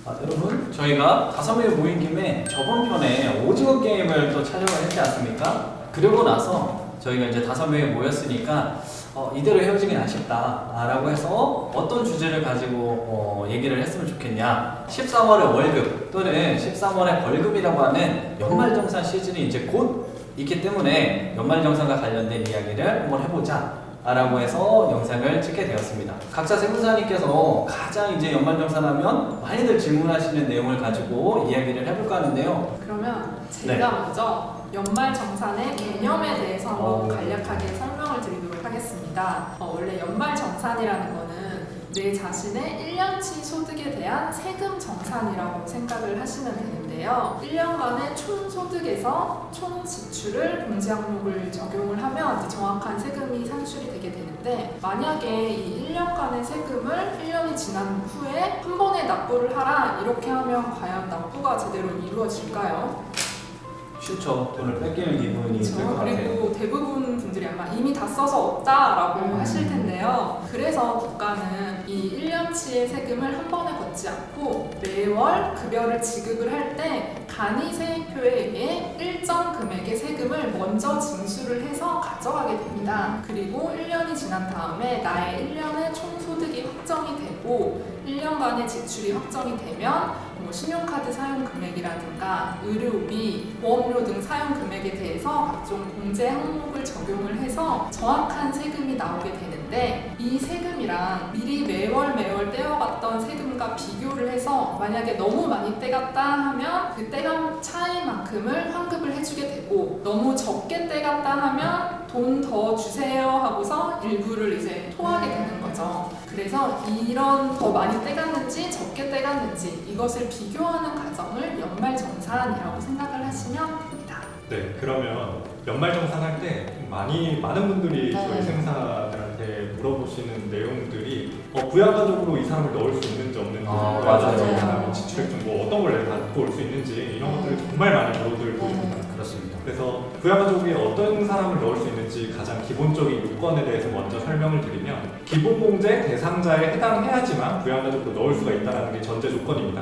여러분, 저희가 5명이 모인 김에 저번 편에 오징어 게임을 또 촬영을 했지 않습니까? 그러고 나서 저희가 이제 5명이 모였으니까 이대로 헤어지긴 아쉽다라고 해서 어떤 주제를 가지고 얘기를 했으면 좋겠냐. 13월의 월급 또는 13월의 벌금이라고 하는 연말정산 시즌이 이제 곧 있기 때문에 연말정산과 관련된 이야기를 한번 해보자 라고 해서 영상을 찍게 되었습니다. 각자 세무사님께서 가장 이제 연말정산하면 많이들 질문하시는 내용을 가지고 이야기를 해볼까 하는데요. 그러면 제가 먼저 연말정산의 개념에 대해서 한번 간략하게 설명을 드리도록 하겠습니다. 원래 연말정산이라는 거는 내 자신의 1년치 소득에 대한 세금 정산이라고 생각을 하시면 되는데요. 1년간의 총 소득에서 총 지출을 공제 항목을 적용을 하면 이제 정확한 세금이 산출이 되게 되는데, 만약에 이 1년간의 세금을 1년이 지난 후에 한 번에 납부를 하라 이렇게 하면 과연 납부가 제대로 이루어질까요? 싫죠. 돈을 뺏기는 기분이 들 것 같아요. 그리고 대부분 분들이 아마 이미 다 써서 없다라고 하실 텐데요. 그래서 국가는 이 1년치의 세금을 한 번에 걷지 않고 매월 급여를 지급을 할 때 간이세입표에 의해 일정 금액의 세금을 먼저 징수를 해서 가져가게 됩니다. 그리고 1년이 지난 다음에 나의 1년의 총소득이 확정이 되고 1년간의 지출이 확정이 되면 신용카드 사용 금액이라든가 의료비, 보험료 등 사용 금액에 대해서 각종 공제 항목을 적용을 해서 정확한 세금이 나오게 되는데, 이 세금이랑 미리 매월 떼어갔던 세금과 비교를 해서 만약에 너무 많이 떼갔다 하면 그 떼간 차이만큼을 환급을 해주게 되고, 너무 적게 떼갔다 하면 돈 더 주세요 하고서 일부를 이제 토하게 되는 거죠. 그래서 이런 더 많이 떼갔는지 적게 떼갔는지 이것을 비교하는 과정을 연말정산이라고 생각을 하시면 됩니다. 네, 그러면 연말정산할 때 많은 분들이 저희 세무사들한테 물어보시는 내용들이 부양가족으로 이 사람을 넣을 수 있는지 없는지, 맞아요. 지출액 정보 어떤 걸 내가 갖고 올 수 있는지 이런 것들을 정말 많이 물어들고 있습니다. 그렇습니다. 그래서 부양가족에 어떤 사람을 넣을 수 있는지 가장 기본적인 요건에 대해서 먼저 설명을 드리면, 기본공제 대상자에 해당해야지만 부양가족으로 넣을 수가 있다는 게 전제 조건입니다.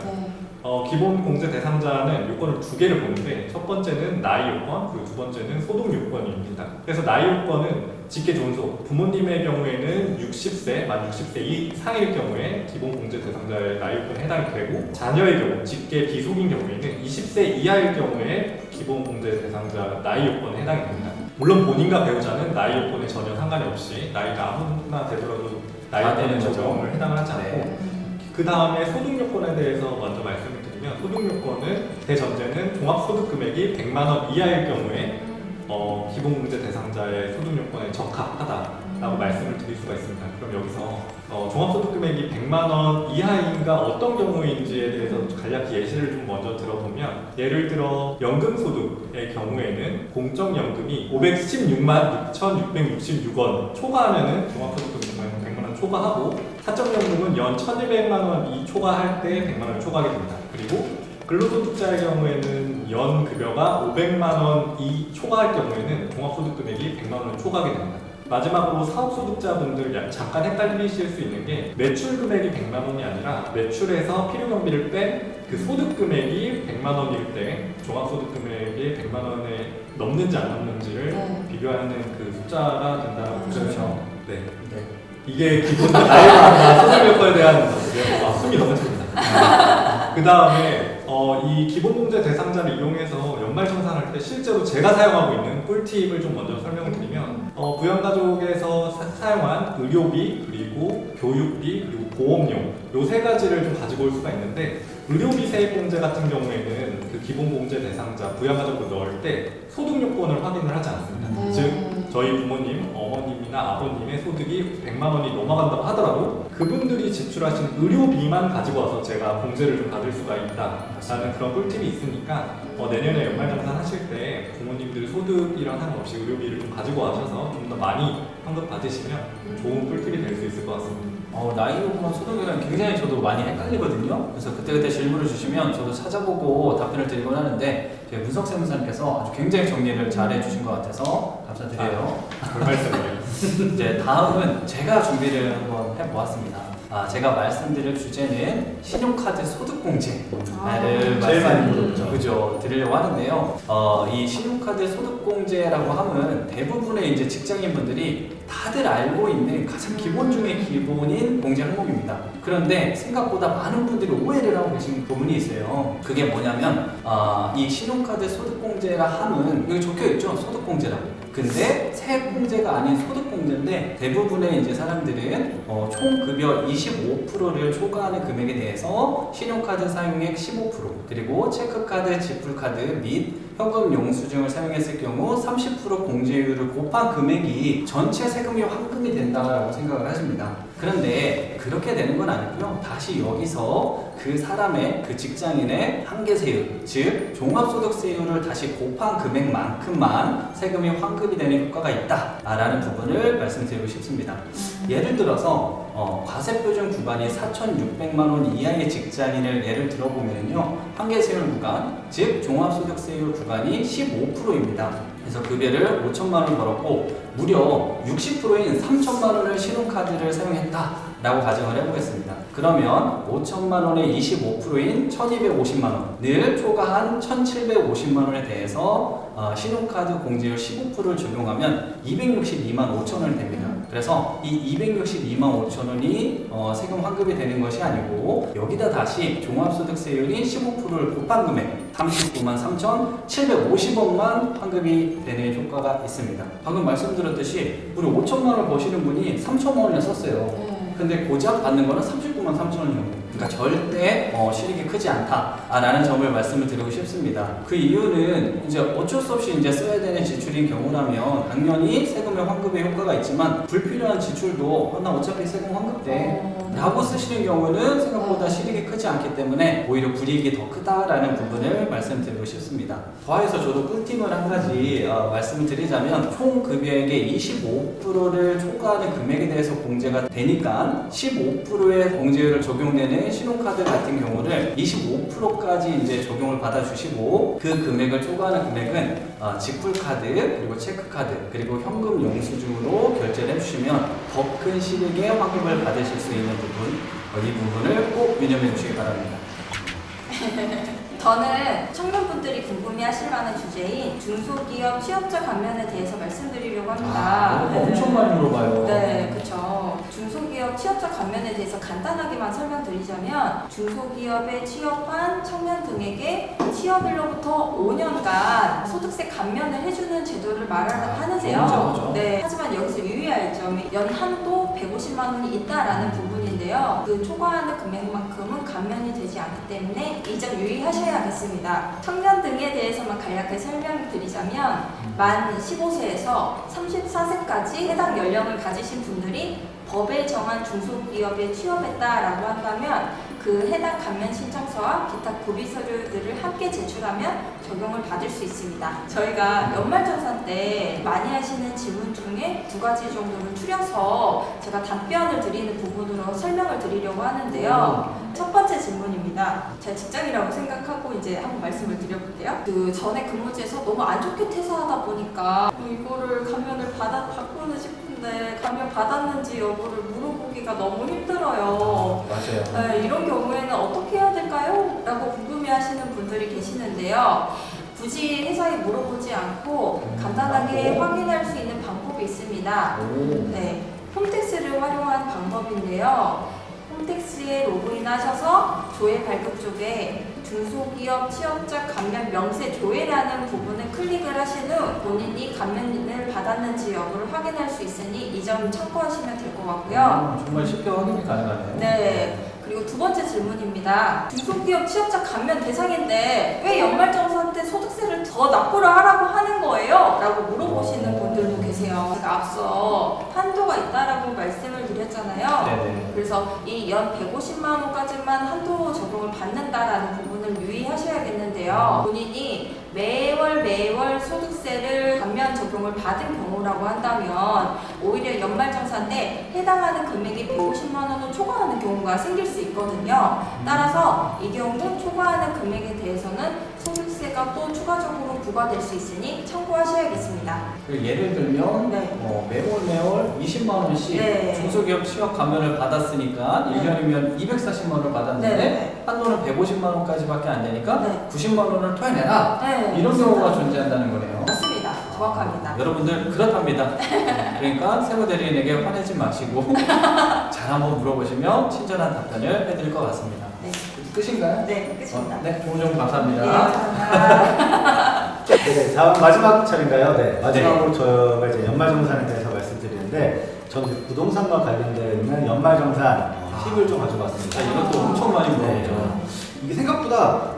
기본 공제 대상자는 요건을 2개를 보는데, 첫 번째는 나이 요건, 그리고 두 번째는 소득 요건입니다. 그래서 나이 요건은 직계존속, 부모님의 경우에는 60세, 만 60세 이상일 경우에 기본 공제 대상자의 나이 요건에 해당이 되고, 자녀의 경우, 직계 비속인 경우에는 20세 이하일 경우에 기본 공제 대상자 나이 요건에 해당이 됩니다. 물론 본인과 배우자는 나이 요건에 전혀 상관이 없이 나이가 아무나 되더라도 나이 때는 적용을 해당을 하지 않고, 그 다음에 소득 요건에 대해서 먼저 말씀을 드리면, 소득 요건은 대전제는 종합소득 금액이 100만 원 이하일 경우에 기본공제 대상자의 소득 요건에 적합하다라고 말씀을 드릴 수가 있습니다. 그럼 여기서 종합소득 금액이 100만 원 이하인가 어떤 경우인지에 대해서 간략히 예시를 좀 먼저 들어보면, 예를 들어 연금소득의 경우에는 공적연금이 516만 6,666원 초과하면은 종합소득 금액 100만 원 초과하고, 사적연금은 연 1,200만 원이 초과할 때 100만 원을 초과하게 됩니다. 그리고 근로소득자의 경우에는 연 급여가 500만 원이 초과할 경우에는 종합소득 금액이 100만 원을 초과하게 됩니다. 마지막으로 사업소득자분들 잠깐 헷갈리실 수 있는 게, 매출 금액이 100만 원이 아니라 매출에서 필요경비를 뺀 그 소득 금액이 100만 원일 때 종합소득 금액이 100만 원에 넘는지 안 넘는지를 비교하는 그 숫자가 된다고 보시면 네. 이게 기본 나이와 소득 요건에 대한 숨이 너무 찹니다. 그 다음에 이 기본공제 대상자를 이용해서 연말정산할 때 실제로 제가 사용하고 있는 꿀팁을 좀 먼저 설명을 드리면, 부양가족에서 사용한 의료비, 그리고 교육비, 그리고 보험료, 요 3가지를 좀 가지고 올 수가 있는데, 의료비 세액공제 같은 경우에는 그 기본공제 대상자 부양가족으로 넣을 때 소득 요건을 확인을 하지 않습니다. 즉 저희 부모님, 어머님이나 아버님의 소득이 100만 원이 넘어간다고 하더라도 그분들이 지출하신 의료비만 가지고 와서 제가 공제를 좀 받을 수가 있다라는 그런 꿀팁이 있으니까, 내년에 연말정산 하실 때 부모님들 소득이랑 상관없이 의료비를 좀 가지고 와셔서 좀 더 많이 환급 받으시면 좋은 꿀팁이 될 수 있을 것 같습니다. 나이 요건 소득이랑 굉장히 저도 많이 헷갈리거든요. 그래서 그때그때 질문을 주시면 저도 찾아보고 답변을 드리곤 하는데, 저희 문석 세무사님께서 아주 굉장히 정리를 잘 해주신 것 같아서 감사드려요. 별 말씀을요. 이제 다음은 제가 준비를 한번 해보았습니다. 제가 말씀드릴 주제는 신용카드 소득공제를 제일 많이 물어보죠. 그죠, 드리려고 하는데요. 이 신용카드 소득공제라고 하면 대부분의 이제 직장인분들이 다들 알고 있는 가장 기본 중에 기본인 공제 항목입니다. 그런데 생각보다 많은 분들이 오해를 하고 계신 부분이 있어요. 그게 뭐냐면 이 신용카드 소득공제라 함은 여기 적혀있죠, 소득공제라고. 근데 세액공제가 아닌 소득공제인데 대부분의 이제 사람들은 총 급여 25%를 초과하는 금액에 대해서 신용카드 사용액 15% 그리고 체크카드, 지불카드 및 현금 영수증을 사용했을 경우 30% 공제율을 곱한 금액이 전체 세금이 환급이 된다고 생각을 하십니다. 그런데 그렇게 되는 건 아니고요. 다시 여기서 그 사람의 그 직장인의 한계세율, 즉 종합소득세율을 다시 곱한 금액만큼만 세금이 환급이 되는 효과가 있다라는 부분을 말씀드리고 싶습니다. 예를 들어서 과세표준 구간이 4,600만 원 이하의 직장인을 예를 들어보면요, 한계세율 구간, 즉 종합소득세율 구간이 15%입니다. 그래서 급여를 5천만 원 벌었고 무려 60%인 3천만 원을 신용카드를 사용했다라고 가정을 해보겠습니다. 그러면 5천만 원의 25%인 1,250만 원을 초과한 1,750만 원에 대해서 신용카드 공제율 15%를 적용하면 262만 5천 원이 됩니다. 그래서 이 262만 5천 원이 세금 환급이 되는 것이 아니고 여기다 다시 종합소득세율이 15%를 곱한 금액 39만 3,750원만 환급이 되는 효과가 있습니다. 방금 말씀드렸듯이 우리 5천만 원을 버시는 분이 3천만 원을 썼어요. 근데 고작 받는 거는 39만 3천 원 정도. 그러니까 절대 실익이 크지 않다라는 점을 말씀을 드리고 싶습니다. 그 이유는 이제 어쩔 수 없이 이제 써야 되는 지출인 경우라면 당연히 세금의 환급의 효과가 있지만 불필요한 지출도 나 어차피 세금 환급돼 라고 쓰시는 경우는 생각보다 실익이 크지 않기 때문에 오히려 불이익이 더 크다라는 부분을 말씀드리고 싶습니다. 더해서 저도 꿀팁을 한 가지 말씀을 드리자면 총 급여액의 25%를 초과하는 금액에 대해서 공제가 되니까 15%의 공제율을 적용되는 신용카드 같은 경우를 25%까지 이제 적용을 받아주시고 그 금액을 초과하는 금액은 지불카드 그리고 체크카드 그리고 현금 영수증으로 결제를 해주시면 더 큰 실익의 환급을 받으실 수 있는 부분 이 부분을 꼭 유념해 주시기 바랍니다. 저는 청년분들이 궁금해하실 만한 주제인 중소기업 취업자 감면에 대해서 말씀드리려고 합니다. 이거 엄청 많이 물어봐요. 네, 그렇죠. 중소기업 취업자 감면에 대해서 간단하게만 설명드리자면 중소기업에 취업한 청년 등에게 취업일로부터 5년간 소득세 감면을 해주는 제도를 말하는데요. 그렇죠. 네, 하지만 여기서 유의할 점이 연한도 150만 원이 있다라는 부분인데요. 그 초과하는 금액만큼은 감면이 되지 않기 때문에 이 점 유의하셔야겠습니다. 청년 등에 대해서만 간략하게 설명드리자면 만 15세에서 34세까지 해당 연령을 가지신 분들이 법에 정한 중소기업에 취업했다라고 한다면 그 해당 감면 신청서와 기타 구비 서류들을 함께 제출하면 적용을 받을 수 있습니다. 저희가 연말정산 때 많이 하시는 질문 중에 2가지 정도를 추려서 제가 답변을 드리는 부분으로 설명을 드리려고 하는데요. 첫 번째 질문입니다. 제가 직장이라고 생각하고 이제 한번 말씀을 드려볼게요. 그 전에 근무지에서 너무 안 좋게 퇴사하다 보니까 이거를 감면을 받고는 싶은데 감면 받았는지 여부를 물어보기가 너무 힘들어요. 맞아요. 네, 이런 경우에는 어떻게 해야 될까요? 라고 궁금해하시는 분들이 계시는데요. 굳이 회사에 물어보지 않고 간단하게 확인할 수 있는 방법이 있습니다. 네, 홈택스를 활용한 방법인데요. 홈택스에 로그인하셔서 조회 발급 쪽에 중소기업 취업자 감면 명세 조회라는 부분을 클릭을 하신 후 본인이 감면을 받았는지 여부를 확인할 수 있으니 이 점 참고하시면 될 것 같고요. 정말 쉽게 확인이 가능하네요. 네. 그리고 두 번째 질문입니다. 중소기업 취업자 감면 대상인데 왜 연말정산 때 소득세를 더 납부를 하라고 하는 거예요? 라고 물어보시는 분들도 계세요. 제가 앞서 한도가 있다라고 말씀을 드렸잖아요. 네네. 그래서 이 연 150만 원까지만 한도 적용을 받는다라는 부분을 유의하셔야겠는데요. 본인이 매월 소득세를 감면 적용을 받은 경우라고 한다면 오히려 연말정산 때 해당하는 금액이 150만 원을 초과하는 경우가 생길 수 있거든요. 따라서 이 경우 초과하는 금액에 대해서는 소득세가 또 추가적으로 부과될 수 있으니 참고하셔야겠습니다. 예를 들면 네. 매월 20만 원씩 네. 중소기업 취업 감면을 받았으니까 네. 1년이면 240만 원을 받았는데 네. 한도는 150만 원까지밖에 안 되니까 네. 90만 원을 토해내라. 네. 이런 경우가 존재한다는 거네요. 맞습니다. 정확합니다. 여러분들 그렇답니다. 그러니까 세무 대리인에게 화내지 마시고 잘 한번 물어보시면 친절한 답변을 해드릴 것 같습니다. 네. 끝인가요? 네, 끝입니다. 네, 좋은 정보 네, 감사합니다. 감사합니다. 네, 다음 마지막 차례인가요? 네, 마지막으로 저희가 이제 연말정산에 대해서 말씀드리는데 저는 그 부동산과 관련되어 있는 연말정산 팁을 좀 가져왔습니다. 자, 이것도 엄청 많이 네. 물어보죠. 이게 생각보다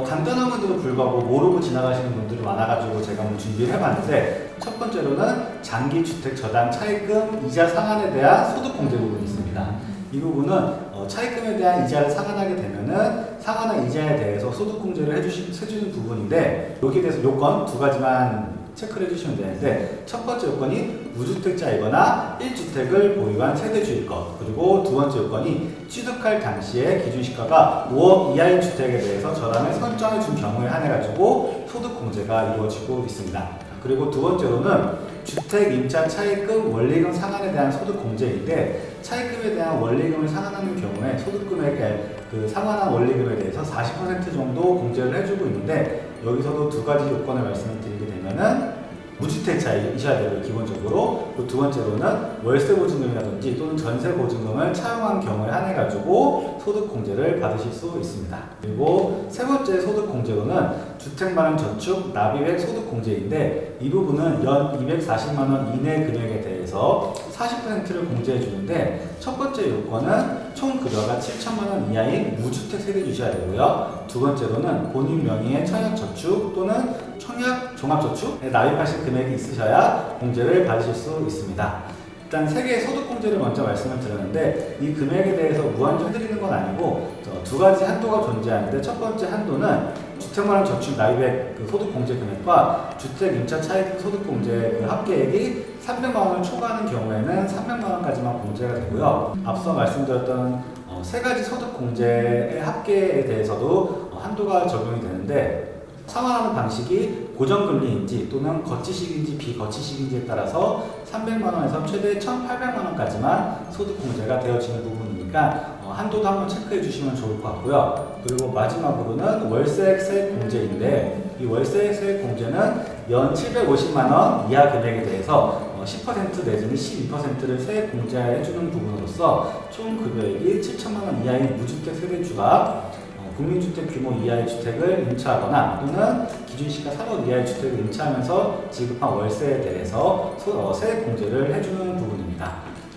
간단한데도 불구하고 모르고 지나가시는 분들이 많아가지고 제가 한번 준비를 해봤는데 첫 번째로는 장기주택 저당 차입금 이자 상환에 대한 소득공제 부분이 있습니다. 이 부분은 차입금에 대한 이자를 상환하게 되면은 상환한 이자에 대해서 소득공제를 해주는 부분인데 여기에 대해서 요건 두 가지만 체크를 해주시면 되는데 첫 번째 요건이 무주택자이거나 1주택을 보유한 세대주일 것, 그리고 두 번째 요건이 취득할 당시에 기준시가가 5억 이하인 주택에 대해서 저당을 설정해 준 경우에 한해 가지고 소득공제가 이루어지고 있습니다. 그리고 두 번째로는 주택 임차 차입금 원리금 상환에 대한 소득공제인데 차입금에 대한 원리금을 상환하는 경우에 소득금액의 그 상환한 원리금에 대해서 40% 정도 공제를 해주고 있는데 여기서도 두 가지 요건을 말씀을 드리게 되면은 무주택자이셔야 되고요, 기본적으로. 그리고 두 번째로는 월세 보증금이라든지 또는 전세 보증금을 차용한 경우에 한해 가지고 소득 공제를 받으실 수 있습니다. 그리고 세 번째 소득 공제로는 주택마련 저축 납입액 소득 공제인데 이 부분은 연 240만 원 이내 금액에 대해서 40%를 공제해 주는데 첫 번째 요건은 총 급여가 7천만 원 이하인 무주택 세대주셔야 되고요. 두 번째로는 본인 명의의 청약저축 또는 청약 종합저축에 납입하실 금액이 있으셔야 공제를 받으실 수 있습니다. 일단 세 개의 소득공제를 먼저 말씀을 드렸는데 이 금액에 대해서 무한정 해드리는 건 아니고 두 가지 한도가 존재하는데 첫 번째 한도는 주택마련 저축 납입액 그 소득공제 금액과 주택 임차 차입 소득공제 그 합계액이 300만 원을 초과하는 경우에는 300만 원까지만 공제가 되고요. 앞서 말씀드렸던 세 가지 소득공제의 합계에 대해서도 한도가 적용이 되는데 상환하는 방식이 고정금리인지 또는 거치식인지 비거치식인지에 따라서 300만 원에서 최대 1,800만 원까지만 소득공제가 되어지는 부분이니까 한도도 한번 체크해 주시면 좋을 것 같고요. 그리고 마지막으로는 월세액 세액 공제인데 이 월세액 세액 공제는 연 750만 원 이하 금액에 대해서 10% 내지는 12%를 세액 공제해 주는 부분으로서 총 급여액이 7천만 원 이하인 무주택 세대주가 국민주택 규모 이하의 주택을 임차하거나 또는 기준시가 3억 이하의 주택을 임차하면서 지급한 월세에 대해서 세액 공제를 해주는 부분입니다.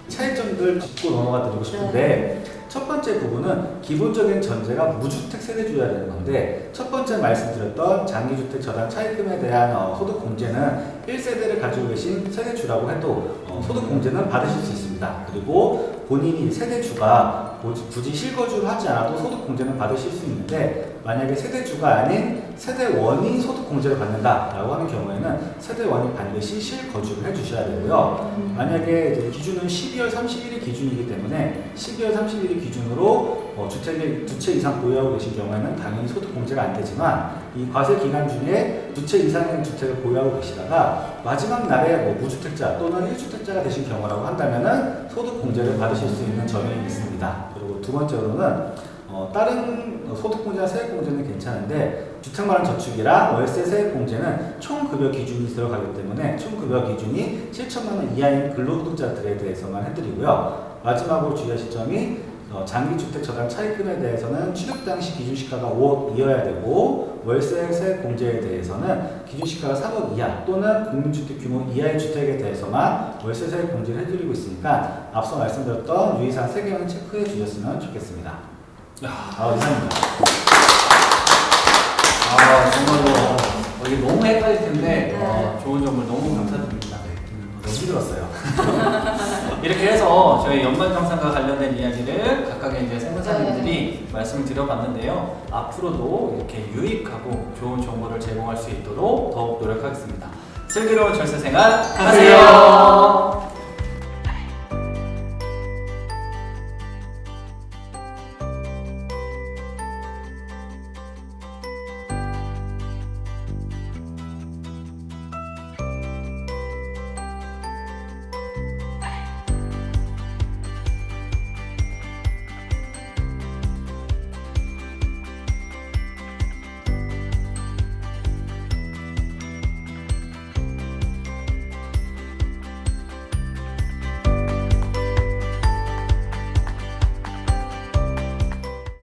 차이점들 짚고 넘어가 드리고 싶은데 첫 번째 부분은 기본적인 전제가 무주택 세대주여야 되는 건데 첫 번째 말씀드렸던 장기주택 저당 차입금에 대한 소득 공제는 1세대를 가지고 계신 세대주라고 해도 소득 공제는 받으실 수 있습니다. 그리고 본인이 세대주가 굳이 실거주를 하지 않아도 소득 공제는 받으실 수 있는데 만약에 세대주가 아닌 세대원이 소득 공제를 받는다라고 하는 경우에는 세대원이 반드시 실거주를 해주셔야 되고요. 만약에 이제 기준은 12월 31일 기준이기 때문에 12월 31일 기준으로 두 채 이상 보유하고 계신 경우에는 당연히 소득 공제가 안 되지만 이 과세 기간 중에 두 채 이상의 주택을 보유하고 계시다가 마지막 날에 무주택자 또는 1주택자가 되신 경우라고 한다면은 소득 공제를 받으실 수 있는 점이 있습니다. 그리고 두 번째로는 다른 소득공제나 세액공제는 괜찮은데 주택마련 저축이랑 월세 세액공제는 총급여 기준이 들어가기 때문에 총급여 기준이 7천만 원 이하인 근로소득자들에 대해서만 해드리고요. 마지막으로 주의하실 점이 장기주택 저당 차입금에 대해서는 취득 당시 기준시가가 5억 이어야 되고 월세 세액공제에 대해서는 기준시가가 3억 이하 또는 국민주택 규모 이하의 주택에 대해서만 월세 세액공제를 해드리고 있으니까 앞서 말씀드렸던 유의사항 3개만 체크해 주셨으면 좋겠습니다. 이상입니다. 정말로 이게 너무 헷갈릴 텐데 좋은 정보를 너무 감사드립니다. 너무 힘들었어요. 이렇게 해서 저희 연말정산과 관련된 이야기를 각각의 이제 세무사님들이 말씀을 드려봤는데요. 앞으로도 이렇게 유익하고 좋은 정보를 제공할 수 있도록 더욱 노력하겠습니다. 슬기로운 절세생활 하세요.